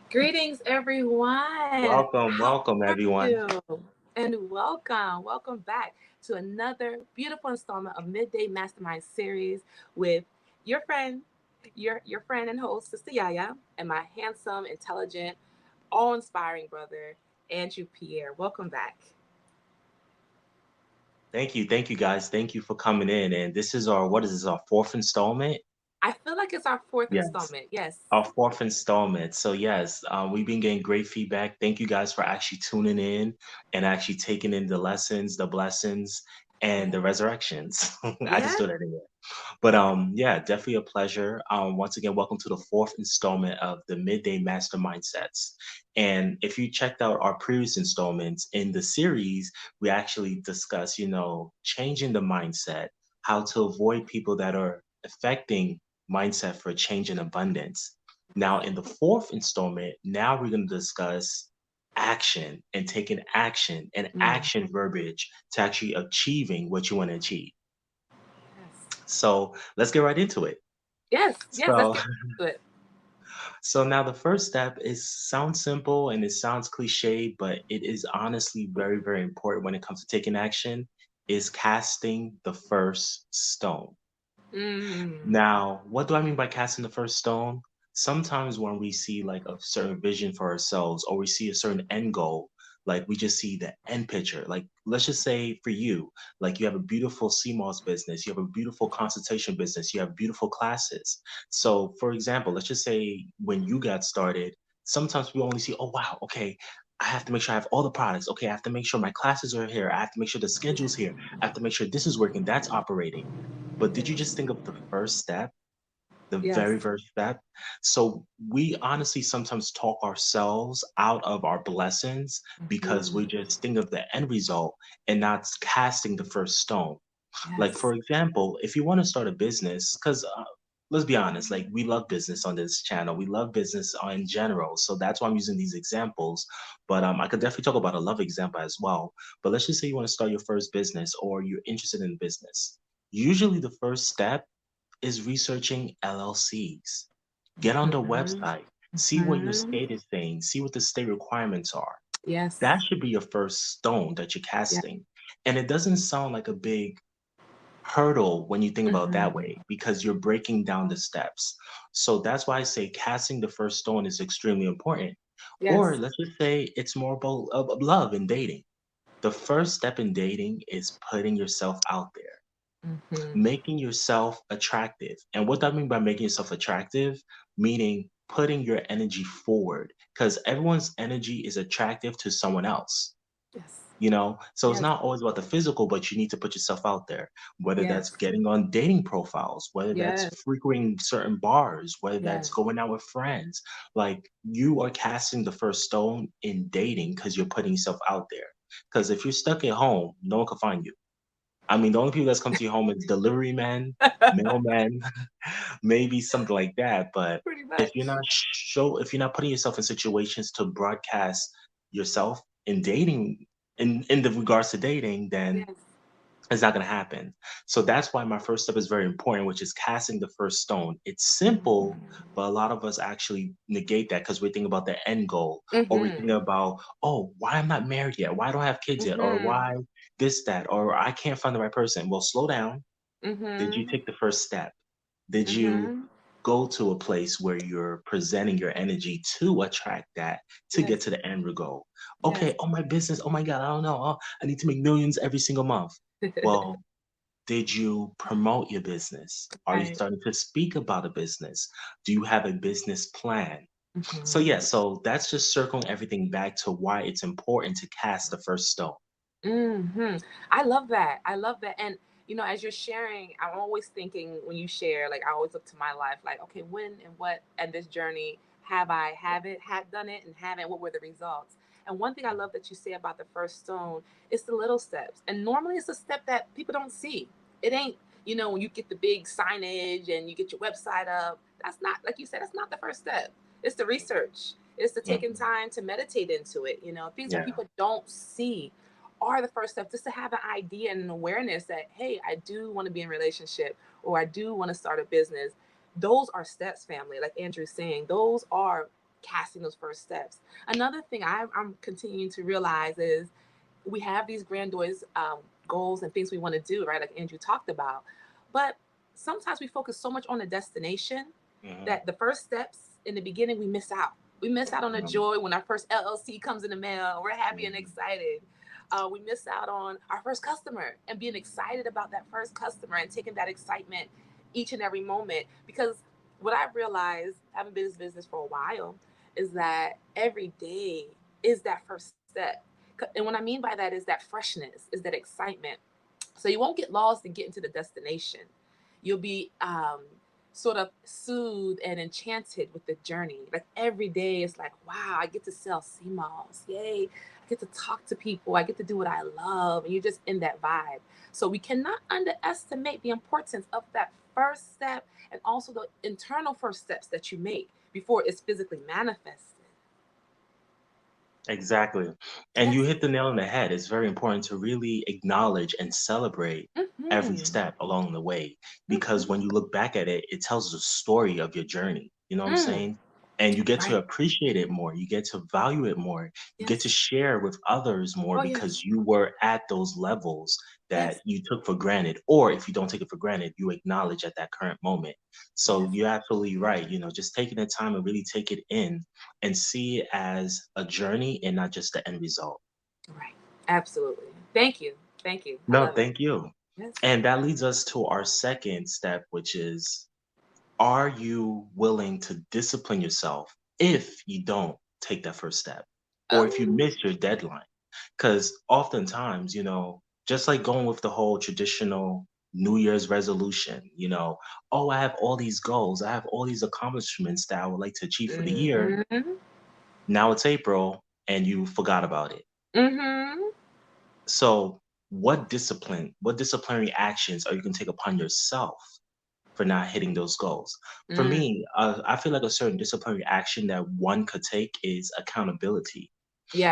Greetings, everyone. Welcome, How welcome are everyone. you? And welcome back to another beautiful installment of Midday Mastermind series with your friend, your friend and host, Sistah Yaya, and my handsome, intelligent, awe-inspiring brother, Andrew Pierre. Welcome back. Thank you guys. Thank you for coming in. And this is our, what is this, our fourth installment? I feel like it's our fourth Yes, installment. Yes. our fourth installment. So yes, we've been getting great feedback. Thank you guys for actually tuning in and actually taking in the lessons, the blessings, and Yeah. the resurrections. I just Yeah. threw that in there. But yeah, definitely a pleasure. Once again, welcome to the fourth installment of the Midday Master Mindsets. And if you checked out our previous installments in the series, we actually discuss, changing the mindset, how to avoid people that are affecting mindset for change and abundance. Now, in the fourth installment, now we're going to discuss action and taking action and Mm. action verbiage to actually achieving what you want to achieve. Yes. So let's get right into it. Yes. Yes. Let's So, get to it. so now the first step is sounds simple and it sounds cliche, but it is honestly very, very important when it comes to taking action, is casting the first stone. Mm. Now, what do I mean by casting the first stone? Sometimes when we see like a certain vision for ourselves or we see a certain end goal, like we just see the end picture. Like let's just say for you, like you have a beautiful CMOS business, you have a beautiful consultation business, you have beautiful classes. So for example, let's just say when you got started, sometimes we only see, oh wow, okay, I have to make sure I have all the products. Okay, I have to make sure my classes are here. I have to make sure the schedule's here. I have to make sure this is working, that's operating. But did you just think of the first step, the Yes. very first step? So we honestly sometimes talk ourselves out of our blessings because we Mhm. just think of the end result and not casting the first stone. Like, Yes. for example, if you want to start a business, because let's be honest, like we love business on this channel, we love business in general. So that's why I'm using these examples. But I could definitely talk about a love example as well. But let's just say you want to start your first business or you're interested in business. Usually, the first step is researching LLCs. Get on the Mhm. website, see what your Mhm. state is saying, see what the state requirements are. That Yes. should be your first stone that you're Yeah. casting. And it doesn't sound like a big hurdle when you think about it that Mhm. way because you're breaking down the steps. So that's why I say casting the first stone is extremely important. Or Yes. let's just say it's more about of love and dating. The first step in dating is putting yourself out there, Mhm. making yourself attractive. And what do I mean by making yourself attractive? Meaning putting your energy forward because everyone's energy is attractive to someone else. Yes. So it's Yes. not always about the physical, but you need to put yourself out there, whether that's Yes. getting on dating profiles, whether that's Yes. frequenting certain bars, whether that's Yes. going out with friends. Like you are casting the first stone in dating because you're putting yourself out there. Because if you're stuck at home, no one can find you. I mean, the only people that's come to your home is delivery men, mailmen, maybe something like that. But Pretty if you're much. not if you're not putting yourself in situations to broadcast yourself in dating, in the regards to dating, then Yes. it's not gonna happen. So that's why my first step is very important, which is casting the first stone. It's simple, Mhm. but a lot of us actually negate that because we think about the end goal, or we think Mhm. about, oh, why I'm not married yet? Why I don't have kids yet? Or Mhm. why this, that, or I can't find the right person. Well, slow down. Did you Mhm. take the first step? Did you Mhm. go to a place where you're presenting your energy to attract that to get Yes. to the end goal? Yes. Okay, oh my business, oh my God, I don't know. Oh, I need to make millions every single month. Well, did you promote your business? Are you Right. starting to speak about a business? Do you have a business plan? So Mhm. yeah, so that's just circling everything back to why it's important to cast the first stone. Mhm. I love that. I love that. And as you're sharing, I'm always thinking when you share, like I always look to my life, like, okay, when and what at this journey had done it and haven't, what were the results? And one thing I love that you say about the first stone is the little steps. And normally it's a step that people don't see. It ain't, when you get the big signage and you get your website up, that's not, like you said, that's not the first step. It's the research. It's the taking Mhm. time to meditate into it, things that Yeah. people don't see are the first step, just to have an idea and an awareness that, hey, I do want to be in a relationship or I do want to start a business. Those are steps, family. Like Andrew's saying, those are casting those first steps. Another thing I'm continuing to realize is we have these grandiose goals and things we want to do, right? Like Andrew talked about. But sometimes we focus so much on the destination Mhm. that the first steps in the beginning, we miss out. We miss out on the Mhm. joy when our first LLC comes in the mail. We're happy and Mhm. excited. We miss out on our first customer and being excited about that first customer and taking that excitement each and every moment. Because what I've realized, having been in this business for a while, is that every day is that first step. And what I mean by that is that freshness, is that excitement. So you won't get lost and get into the destination. You'll be sort of soothed and enchanted with the journey. Like every day, it's like, wow, I get to sell sea moss. Yay. I get to talk to people. I get to do what I love. And you're just in that vibe. So we cannot underestimate the importance of that first step and also the internal first steps that you make before it's physically manifested. Exactly. And you Yes. hit the nail on the head. It's very important to really acknowledge and celebrate every Mm-hmm. step along the way because Mm-hmm. when you look back at it, it tells the story of your journey. You know what I'm Mm. saying? And you get to Right. appreciate it more. You get to value it more. You get to Yes. share with others more Oh, because yes. you were at those levels Yes. that you took for granted. Or if you don't take it for granted, you acknowledge at that current moment. So Yes. you're absolutely right. Just taking the time and really take it in and see it as a journey and not just the end result. Right. Absolutely. Thank you. Thank you. I No, love it. thank you. Yes. And that leads us to our second step, which is, are you willing to discipline yourself if you don't take that first step or if you Um. miss your deadline? Because oftentimes, just like going with the whole traditional New Year's resolution, oh, I have all these goals, I have all these accomplishments that I would like to achieve for the year. Mm-hmm. Now it's April and you forgot about it. Mm-hmm. So, what disciplinary actions are you going to take upon yourself for not hitting those goals? For Mm. me, I feel like a certain disciplinary action that one could take is accountability.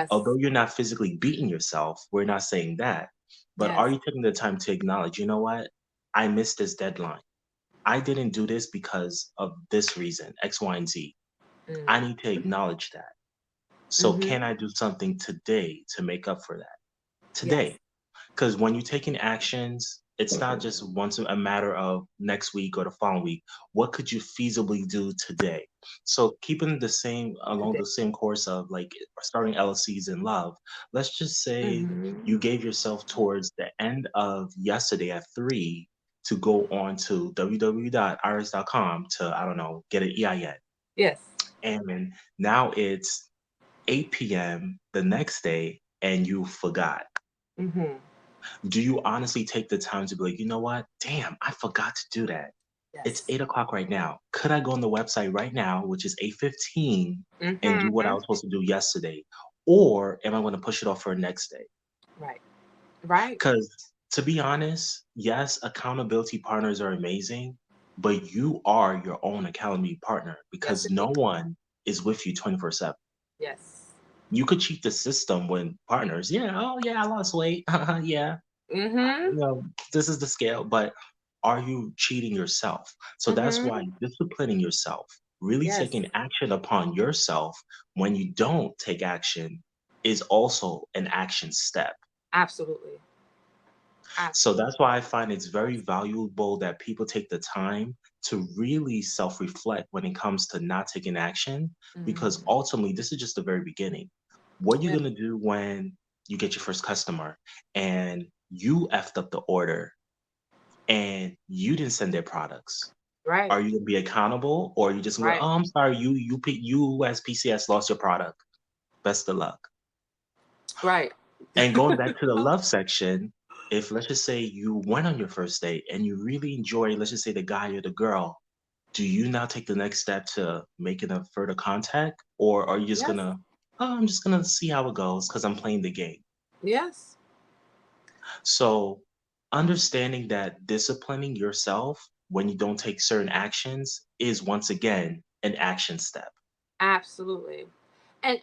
Although Yes. you're not physically beating yourself, we're not saying that. But are Yes. you taking the time to acknowledge, you know what? I missed this deadline. I didn't do this because of this reason, X, Y, and Z. I need to Mm-hmm. acknowledge that. So, Mm-hmm. can I do something today to make up for that? Yes. Today. Because when you're taking actions, it's not just once a matter of next week or the following week. What could you feasibly do today? So keeping the same along Today. the same course of like starting LLCs in love, let's just say Mm-hmm. you gave yourself towards the end of yesterday at 3 to go on to www.iris.com to, I don't know, get an EIN. Yes. And now it's 8 p.m. the next day and you forgot. Mm-hmm. Do you honestly take the time to be like, you know what? Damn, I forgot to do that. It's Yes. 8 o'clock right now. Could I go on the website right now, which is 8:15, and do what I Mm-hmm. was supposed to do yesterday? Or am I going to push it off for next day? Right. Right. Because to be honest, yes, accountability partners are amazing, but you are your own accountability partner Yes, because no indeed. one is with you 24/7. Yes. You could cheat the system when partners, yeah, oh yeah, I lost weight. Yeah, Mm-hmm. this is the scale, but are you cheating yourself? So that's why Mm-hmm. disciplining yourself, really Yes. taking action upon yourself when you don't take action is also an action step. Absolutely. So Absolutely. that's why I find it's very valuable that people take the time to really self reflect when it comes to not taking action, because Mm. ultimately, this is just the very beginning. What are you Yeah. going to do when you get your first customer and you effed up the order and you didn't send their products? Right. Are you gonna be accountable, or are you just gonna go, Right. "Oh, I'm sorry, you as PCS lost your product. Best of luck." Right. And going back to the love section, if let's just say you went on your first date and you really enjoy, let's just say the guy or the girl, do you now take the next step to making a further contact, or are you just Yes. gonna, "Oh, I'm just gonna see how it goes because I'm playing the game." Yes. So, understanding that disciplining yourself when you don't take certain actions is once again an action step. Absolutely. And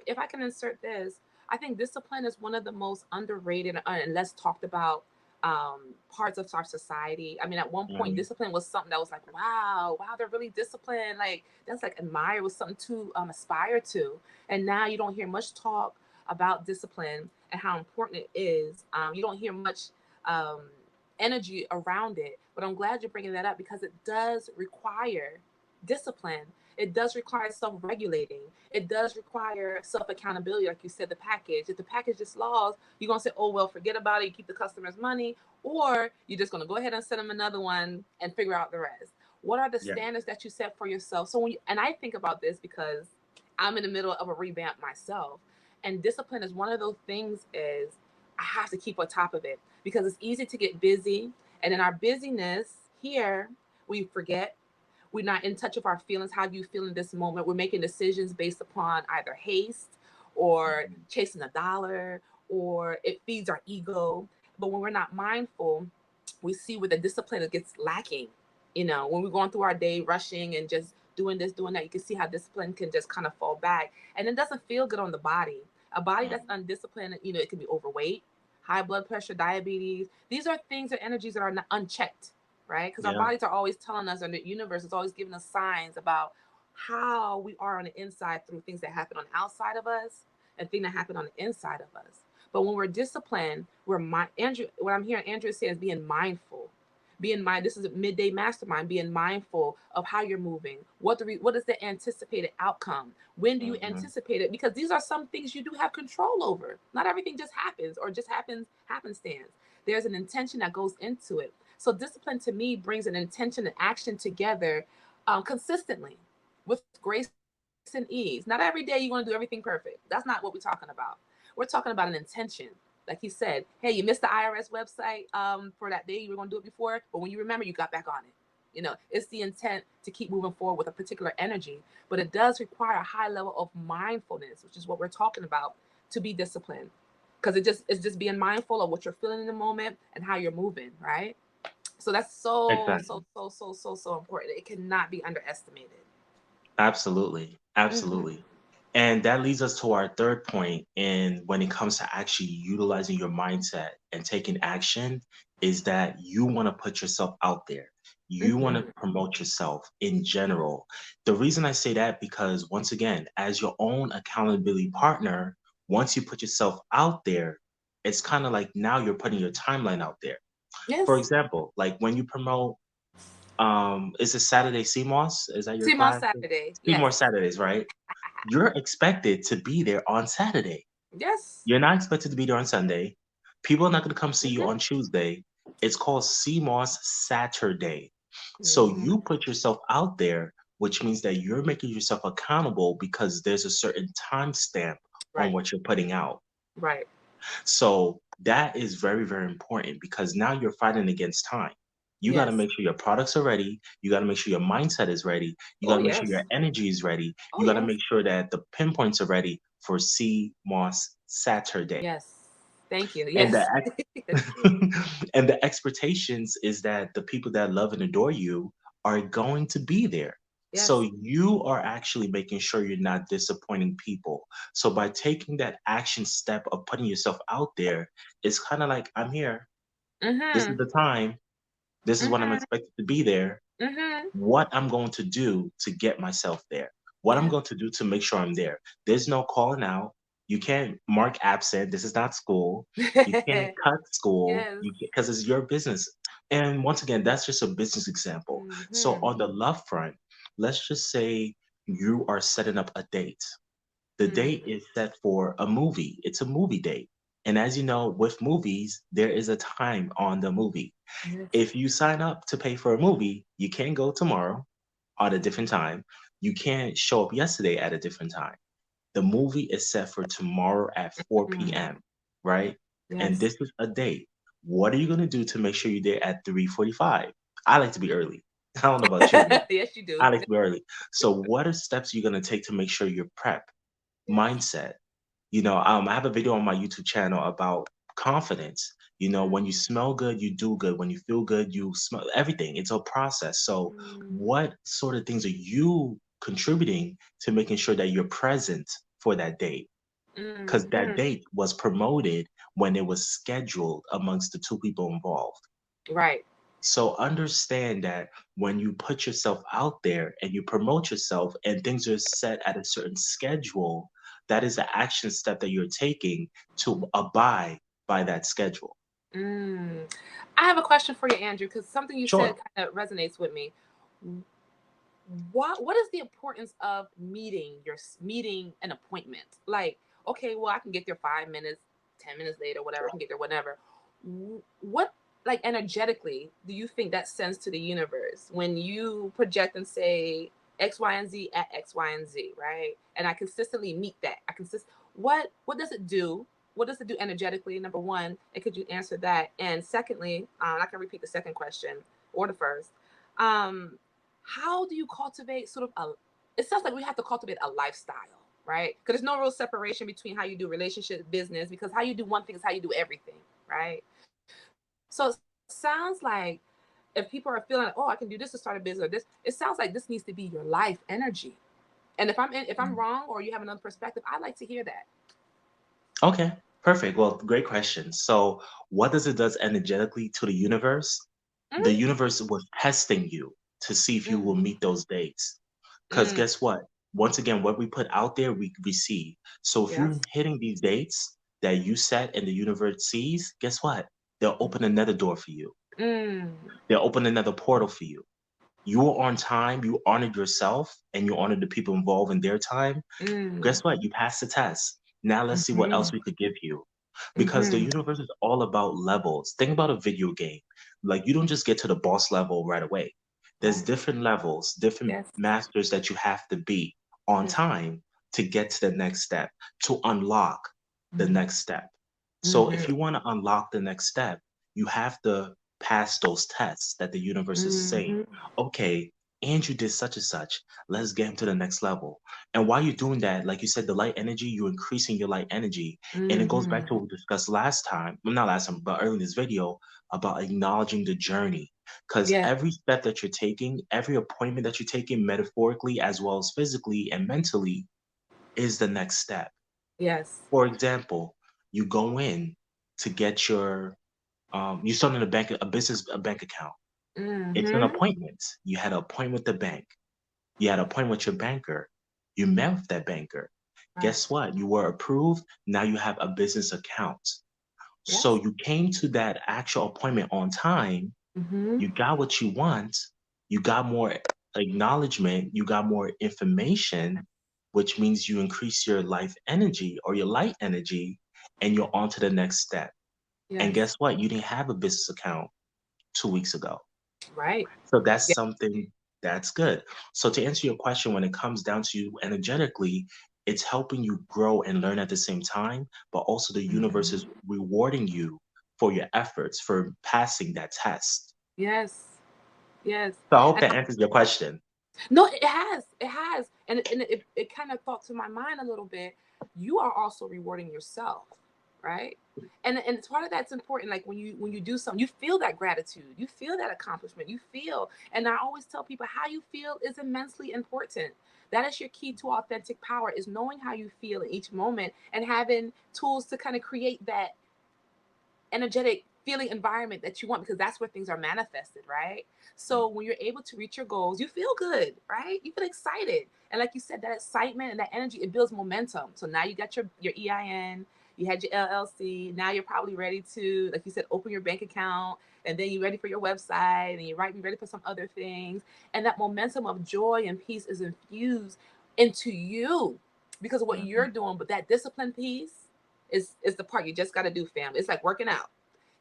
if I can insert this, I think discipline is one of the most underrated and less talked about parts of our society. I mean, at one point, Mhm. discipline was something that was like, wow, they're really disciplined. Like that's like admire, was something to aspire to. And now you don't hear much talk about discipline and how important it is. You don't hear much um, energy around it. But I'm glad you're bringing that up because it does require discipline. It does require self-regulating. It does require self-accountability, like you said, the package. If the package is laws, you're gonna say, oh well, forget about it, you keep the customer's money, or you're just gonna go ahead and send them another one and figure out the rest. What are the Yeah. standards that you set for yourself? So when and I think about this because I'm in the middle of a revamp myself. And discipline is one of those things is I have to keep on top of it because it's easy to get busy. And in our busyness here, we forget. We're not in touch with our feelings. How do you feel in this moment? We're making decisions based upon either haste or Mhm. chasing a dollar, or it feeds our ego. But when we're not mindful, we see where the discipline gets lacking. When we're going through our day rushing and just doing this, doing that, you can see how discipline can just kind of fall back. And it doesn't feel good on the body. A body that's Mhm. undisciplined, it can be overweight, high blood pressure, diabetes. These are things or energies that are not unchecked, right? Because our Yeah. bodies are always telling us, and the universe is always giving us signs about how we are on the inside through things that happen on the outside of us and things that happen on the inside of us. But when we're disciplined, Andrew. What I'm hearing Andrew say is being mindful. Being mind. This is a midday mastermind. Being mindful of how you're moving. What is the anticipated outcome? When do you Mhm. anticipate it? Because these are some things you do have control over. Not everything just happens or just happens happenstance. There's an intention that goes into it. So discipline to me brings an intention and action together consistently with grace and ease. Not every day you want to do everything perfect. That's not what we're talking about. We're talking about an intention. Like he said, hey, you missed the IRS website for that day you were going to do it before, but when you remember, you got back on it. It's the intent to keep moving forward with a particular energy, but it does require a high level of mindfulness, which is what we're talking about, to be disciplined. Because it's just being mindful of what you're feeling in the moment and how you're moving, right? So that's Exactly. so important. It cannot be underestimated. Absolutely. Mm-hmm. Absolutely. And that leads us to our third point in when it comes to actually utilizing your mindset and taking action is that you want to put yourself out there. You want to Mm-hmm. promote yourself in general. The reason I say that because once again, as your own accountability partner, once you put yourself out there, it's kind of like now you're putting your timeline out there. For Yes. example, like when you promote is it Saturday CMOS? Is that your CMOS class? Saturday. CMOS Yes. Saturdays, right? You're expected to be there on Saturday. Yes. You're not expected to be there on Sunday. People are not going to come see you Mm-hmm. on Tuesday. It's called CMOS Saturday. So Mm-hmm. you put yourself out there, which means that you're making yourself accountable because there's a certain timestamp on Right. what you're putting out. Right. So that is very, very important because now you're fighting against time. You got to Yes. make sure your products are ready. You got to make sure your mindset is ready. You got Oh to make sure your yes. energy is ready. Oh You got to yes. make sure that the pinpoints are ready for CMOS Saturday. Yes. Thank you. And Yes. That's true. and the expectations is that the people that love and adore you are going to be there. So Yes. you are actually making sure you're not disappointing people. So by taking that action step of putting yourself out there, it's kind of like I'm here. This is Mm-hmm. the time. This is when I'm Mm-hmm. expected to be there. Mm-hmm. What I'm going to do to get myself there, what I'm Yeah. going to do to make sure I'm there. There's no calling out. You can't mark absent. This is not school. You can't cut school Yes. you because it's your business. And once again, that's just a business example. So Mm-hmm. on the love front, let's just say you are setting up a date. The date Mm. is set for a movie. It's a movie date. And as you know, with movies, there is a time on the movie. Yes. If you sign up to pay for a movie, you can't go tomorrow at a different time. You can't show up yesterday at a different time. The movie is set for tomorrow at 4 Mm. p.m., right? And Yes. this is a date. What are you going to do to make sure you're there at 3:45? I like to be early. I don't know about you, but Yes, you do. I like to be early. So what are steps you're going to take to make sure you're prep? Yes. Mindset. I have a video on my YouTube channel about confidence. When you Mm. smell good, you do good. When you feel good, you smell everything. It's a process. So, Mm. what sort of things are you contributing to making sure that you're present for that date? Because that Mm. date was promoted when it was scheduled amongst the two people involved. Right. So understand that when you put yourself out there and you promote yourself and things are set at a certain schedule, that is an action step that you're taking to abide by that schedule. Mm. I have a question for you, Andrew, because something you said Sure. kind of resonates with me. What is the importance of meeting an appointment? Like, okay, well, I can get there 5 minutes, 10 minutes later, whatever. I can get there whenever. What, like, energetically do you think that sends to the universe when you project and say X, Y, and Z at X, Y, and Z, right? And I consistently meet that. What does it do? What does it do energetically? Number one, and could you answer that? And secondly, I can repeat the second question or the first. Um, how do you cultivate sort of it sounds like we have to cultivate a lifestyle, right? Because there's no real separation between how you do relationship, business, because how you do one thing is how you do everything, right? So it sounds like if people are feeling like, oh, I can do this to start a business or this, it sounds like this needs to be your life energy. And if I'm Mm. wrong or you have another perspective, I'd like to hear that. Okay, perfect. Well, great question. So, what does it does energetically to the universe? The Mm, universe was testing you to see if you will mm, meet those dates. Because mm, guess what? Once again, what we put out there, we receive. So if you're yes. hitting these dates that you set and the universe sees, guess what? They'll open another door for you. Mm, They'll open another portal for you. You were on time, you honored yourself, and you honored the people involved in their time. mm, Guess what? You passed the test. Now let's see what else mm-hmm, we could give you. Because the mm-hmm. universe is all about levels. Think about a video game. Like you don't just get to the boss level right away. There's Right. different levels, different Yes. masters that you have to be on Mm, time to get to the next step, to unlock the mm, next step. So if mm-hmm, you want to unlock the next step, you have to pass those tests that the universe is saying, mm-hmm. okay, Andrew did such and such. Let's get him to the next level. And while you're doing that, like you said, the light energy, you're increasing your light energy. And it goes back to Mm-hmm. what we discussed last time, well, not last time, but early in this video about acknowledging the journey. Because Yes. every step that you're taking, every appointment that you're taking, metaphorically as well as physically and mentally, is the next step. Yes. For example, you go in to get your, you start in a bank account. It's an Mm-hmm. appointment. You had an appointment with the bank. You had an appointment with your banker. You met with that banker. Right. Guess what? You were approved. Now you have a business account. So Yes. you came to that actual appointment on time. Mm-hmm. You got what you want. You got more acknowledgement. You got more information, which means you increase your life energy or your light energy, and you're on to the next step. And Yes. guess what? You didn't have a business account 2 weeks ago. Right. So that's Yeah. something that's good. So to answer your question, when it comes down to you energetically, it's helping you grow and learn at the same time, but also the universe is Mm-hmm. rewarding you for your efforts for passing that test. Yes. Yes. So I hope And that answers your question. no, it has. It has. And it kind of thought to my mind a little bit. You are also rewarding yourself, right? And it's part of that's important. Like when you do something, you feel that gratitude, you feel that accomplishment, you feel. And I always tell people how you feel is immensely important. That is your key to authentic power is knowing how you feel in each moment and having tools to kind of create that energetic feeling environment that you want because that's where things are manifested, right? So when you're able to reach your goals, you feel good, right? You feel excited. And like you said, that excitement and that energy, it builds momentum. So now you got your EIN, you had your LLC. Now you're probably ready to, like you said, open your bank account. And then you're ready for your website and you're ready for some other things. And that momentum of joy and peace is infused into you because of what you're Mhm. doing. But that discipline piece, is the part you just got to do, fam. It's like working out.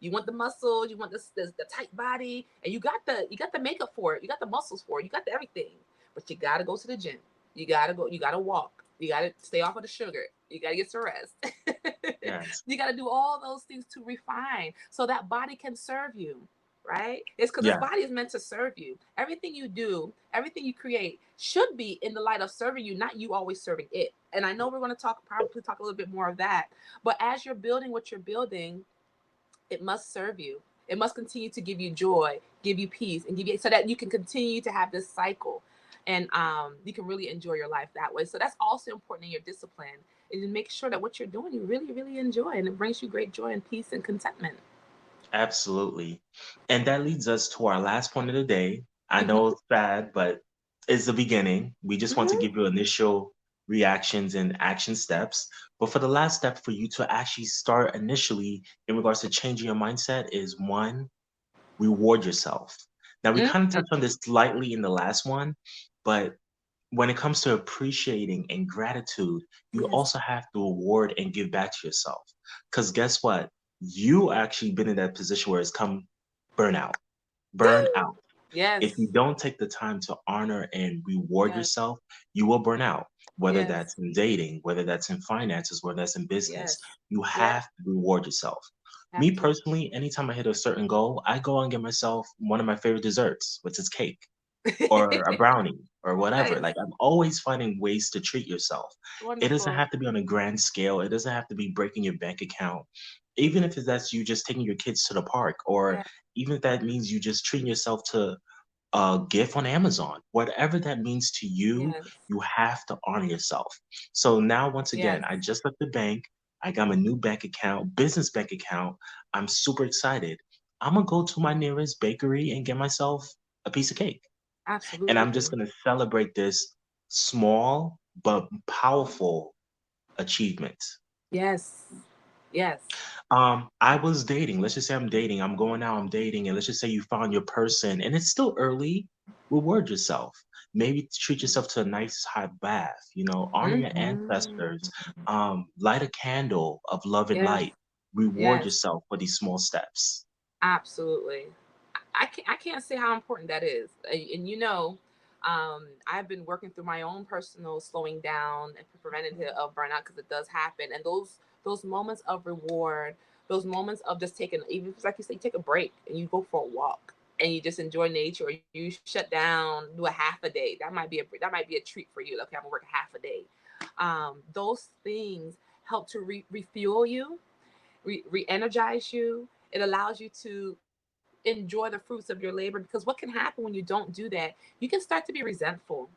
You want the muscles, you want the tight body, and you got the makeup for it, you got the muscles for it, you got the everything, but you got to go to the gym. You got to go. You got to walk. You got to stay off of the sugar. You got to get some rest. Yes. You got to do all those things to refine so that body can serve you, right? It's because this Yeah. body is meant to serve you. Everything you do, everything you create should be in the light of serving you, not you always serving it. And I know we're going to probably talk a little bit more of that. But as you're building what you're building, it must serve you. It must continue to give you joy, give you peace, and give you so that you can continue to have this cycle. And you can really enjoy your life that way. So that's also important in your discipline, is to make sure that what you're doing you really, really enjoy, and it brings you great joy and peace and contentment. Absolutely. And that leads us to our last point of the day. I Hmm. know it's bad, but it's the beginning. We just want to Hmm. give you initial reactions and action steps. But for the last step for you to actually start initially in regards to changing your mindset is one, reward yourself. Now, we kind of Hmm. touched on this slightly in the last one, but when it comes to appreciating and gratitude, you Yes. also have to reward and give back to yourself. Because guess what? You actually been in that position where it's come burnout, burn out. If you Yes. don't take the time to honor and reward Yes. yourself, you will burn out, whether Yes. that's in dating, whether that's in finances, whether that's in business. Yes. You Yes. have to reward yourself. Have Me to. personally, anytime I hit a certain goal, I go and get myself one of my favorite desserts, which is cake or a brownie or whatever. Nice. Like, I'm always finding ways to treat yourself. It doesn't Wonderful. have to be on a grand scale. It doesn't have to be breaking your bank account. Even if that's you just taking your kids to the park, or Yeah. even if that means you just treating yourself to a gift on Amazon, whatever that means to you, Yes. you have to honor yourself. So now, once again, Yes. I just left the bank. I got my new bank account, business bank account. I'm super excited. I'm gonna go to my nearest bakery and get myself a piece of cake. And I'm just Absolutely. going to celebrate this small but powerful achievement. Yes. Yes. I was dating. Let's just say I'm dating. I'm going out, I'm dating, and let's just say you found your person and it's still early. Reward yourself. Maybe treat yourself to a nice hot bath, honor your ancestors. Hmm. Light a candle of love and Yes. light. Reward Yes. yourself for these small steps. Absolutely. I can't say how important that is. And I've been working through my own personal slowing down and preventative of burnout, because it does happen. And those moments of reward, those moments of just taking, even if it's like you say, take a break and you go for a walk and you just enjoy nature, or you shut down, do a half a day. That might be a treat for you. Like, okay, I'm gonna work a half a day. Those things help to refuel you, re-energize you. It allows you to enjoy the fruits of your labor, because what can happen when you don't do that, you can start to be resentful,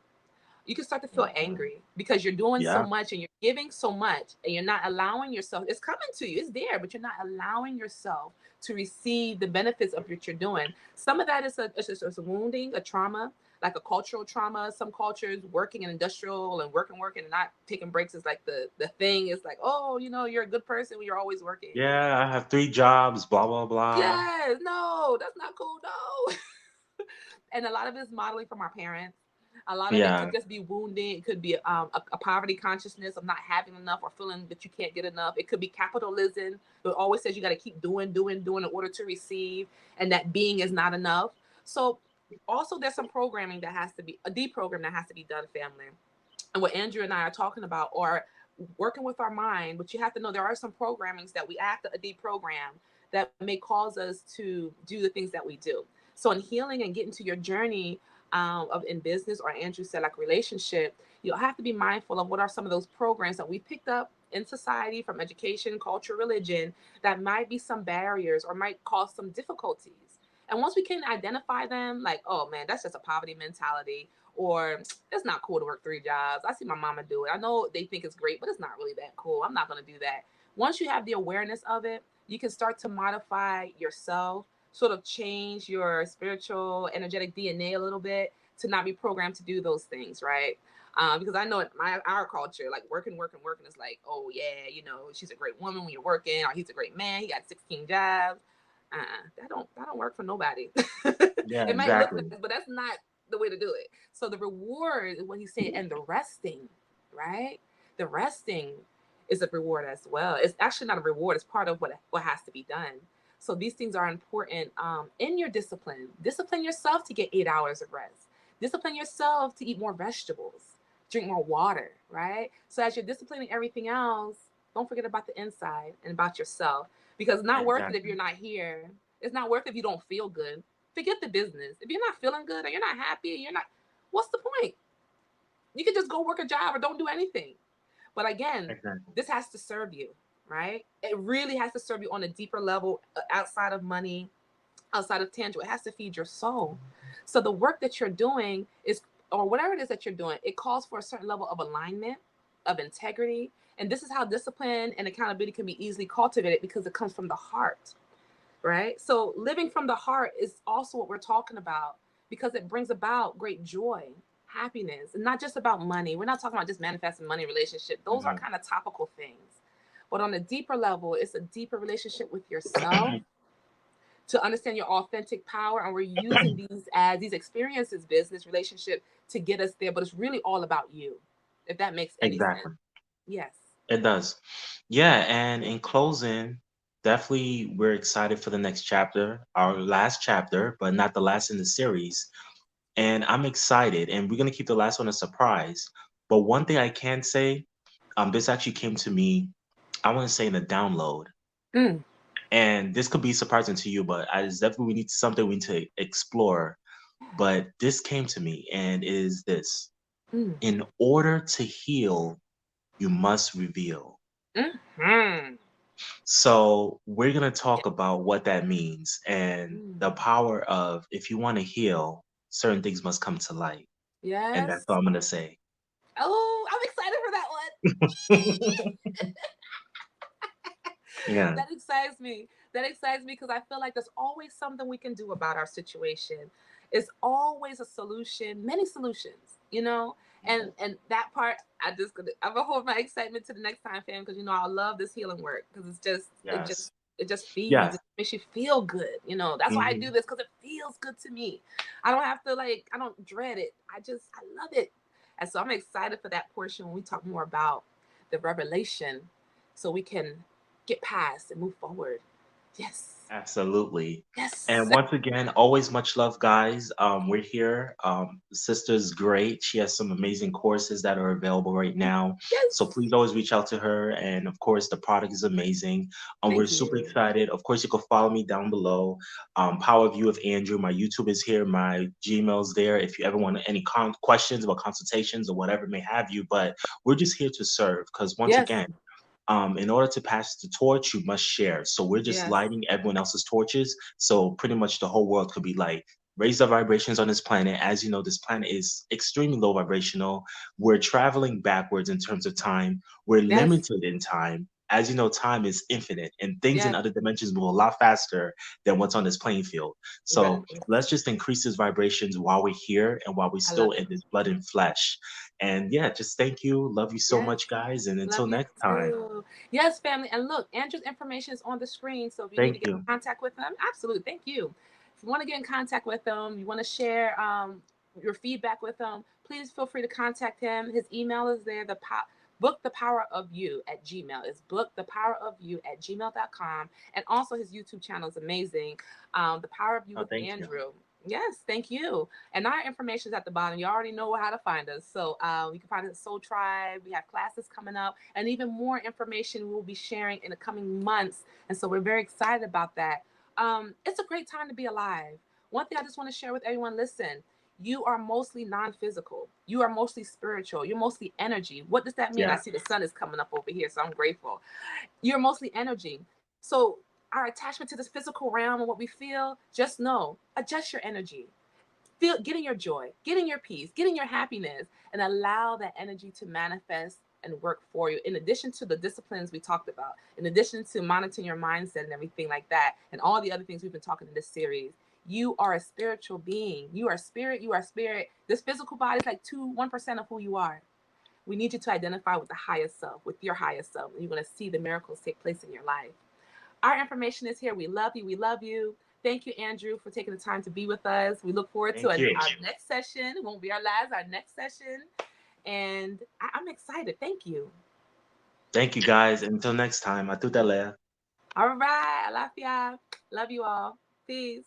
you can start to feel Mhm. angry, because you're doing so Yeah, much and you're giving so much, and you're not allowing yourself, it's coming to you, it's there, but you're not allowing yourself to receive the benefits of what you're doing. Some of that is a wounding, a trauma, like a cultural trauma. Some cultures, working in industrial and working and not taking breaks is like the thing is like, oh, you're a good person when you're always working. yeah, I have 3 jobs, blah, blah, blah. Yes, no, that's not cool. No. And a lot of it is modeling from our parents. A lot of it Yeah, could just be wounding. It could be a poverty consciousness of not having enough, or feeling that you can't get enough. It could be capitalism that always says you got to keep doing, doing, doing in order to receive, and that being is not enough. So, also, there's some programming that has to be a deprogram that has to be done, family. And what Andrew and I are talking about are working with our mind. But you have to know there are some programmings that we have to deprogram that may cause us to do the things that we do. So in healing and getting to your journey of in business, or Andrew said like relationship, you'll have to be mindful of what are some of those programs that we picked up in society from education, culture, religion, that might be some barriers or might cause some difficulties. And once we can identify them, like, oh man, that's just a poverty mentality, or it's not cool to work 3 jobs. I see my mama do it. I know they think it's great, but it's not really that cool. I'm not going to do that. Once you have the awareness of it, you can start to modify yourself, sort of change your spiritual, energetic DNA a little bit to not be programmed to do those things, right? Because I know in our culture, like working is like, oh yeah, she's a great woman when you're working, or he's a great man. He got 16 jobs. That don't work for nobody. yeah, It might look exactly. nice, but that's not the way to do it. So the reward is what he said, and the resting, right? The resting is a reward as well. It's actually not a reward; it's part of what has to be done. So these things are important in your discipline. Discipline yourself to get 8 hours of rest. Discipline yourself to eat more vegetables, drink more water, right? So as you're disciplining everything else, don't forget about the inside and about yourself, because it's not worth it if Exactly. you're not here. It's not worth it if you don't feel good. Forget the business. If you're not feeling good, or you're not happy, you're not, what's the point? You could just go work a job or don't do anything. But again, Exactly. this has to serve you, right? It really has to serve you on a deeper level, outside of money, outside of tangible. It has to feed your soul. So the work that you're doing is or whatever it is that you're doing, it calls for a certain level of alignment, of integrity. And this is how discipline and accountability can be easily cultivated, because it comes from the heart, right? So living from the heart is also what we're talking about, because it brings about great joy, happiness, and not just about money. We're not talking about just manifesting money relationship. Those are Mhm. kind of topical things. But on a deeper level, it's a deeper relationship with yourself, to understand your authentic power. And we're using these experiences, business, relationship, to get us there. But it's really all about you, if that makes any sense. Exactly. Yes. It does. Yeah, and in closing, definitely we're excited for the next chapter, our last chapter, but not the last in the series. And I'm excited, and we're gonna keep the last one a surprise. But one thing I can say, this actually came to me, I want to say in a download, Mm, and this could be surprising to you, but it's definitely we need something we need to explore. But this came to me, and it is this: mm, in order to heal, you must reveal. mm, So we're gonna talk about what that means and the mm. power of, if you want to heal, certain things must come to light. And that's Yes. all I'm gonna say. Oh, I'm excited for that one. Yeah. That excites me. That excites me, because I feel like there's always something we can do about our situation. It's always a solution, many solutions, you know? And that part, I'm gonna hold my excitement to the next time, fam, because I love this healing work, because Yes. it just feeds, Yes. it makes you feel good, That's why I do Hmm. this, because it feels good to me. I don't have to, I don't dread it. I love it. And so I'm excited for that portion when we talk more about the revelation, so we can get past and move forward. Yes. Absolutely. And Yes. once again, always much love, guys. We're here. The sister's great. She has some amazing courses that are available right now. So Yes. please always reach out to her. And of course, the product is amazing. We're Thank super you. excited. Of course, you can follow me down below. Power View of Andrew. My YouTube is here. My Gmail's there. If you ever want any questions about consultations or whatever may have you. But we're just here to serve, because once Yes. again, in order to pass the torch, you must share. So we're just Yes. lighting everyone else's torches. So pretty much the whole world could be like, raise the vibrations on this planet. As you know, this planet is extremely low vibrational. We're traveling backwards in terms of time. We're Yes. limited in time. As you know, time is infinite, and things in Yes. other dimensions move a lot faster than what's on this playing field. So Exactly. let's just increase these vibrations while we're here and while we're I still love in it. this blood and flesh. And yeah, just thank you. Love you so Yes. much, guys. And until Love you next time. too. Yes, family. And look, Andrew's information is on the screen. So if you need to Thank get you. in contact with him, absolutely. Thank you. If you want to get in contact with him, you want to share your feedback with him, please feel free to contact him. His email is there. Book the power of you at Gmail. It's book the power of you at gmail.com. And also his YouTube channel is amazing. The Power of You Oh, with thank you. Andrew. Yes, thank you. And our information is at the bottom. You already know how to find us. So you can find us at Soul Tribe. We have classes coming up, and even more information we'll be sharing in the coming months. And so we're very excited about that. It's a great time to be alive. One thing I just want to share with everyone: listen, you are mostly non-physical. You are mostly spiritual. You're mostly energy. What does that mean? I Yeah. see the sun is coming up over here, so I'm grateful. You're mostly energy. So our attachment to this physical realm and what we feel, just know, adjust your energy. Get in your joy, get in your peace, get in your happiness, and allow that energy to manifest and work for you. In addition to the disciplines we talked about, in addition to monitoring your mindset and everything like that, and all the other things we've been talking in this series, you are a spiritual being. You are spirit. You are spirit. This physical body is like 1% of who you are. We need you to identify with the highest self, with your highest self, and you're going to see the miracles take place in your life. Our information is here. We love you. We love you. Thank you, Andrew, for taking the time to be with us. We look forward to Thank you. our next session. It won't be our last, our next session. And I'm excited. Thank you. Thank you, guys. Until next time. Atutale. All right. Alafia. Love you all. Peace.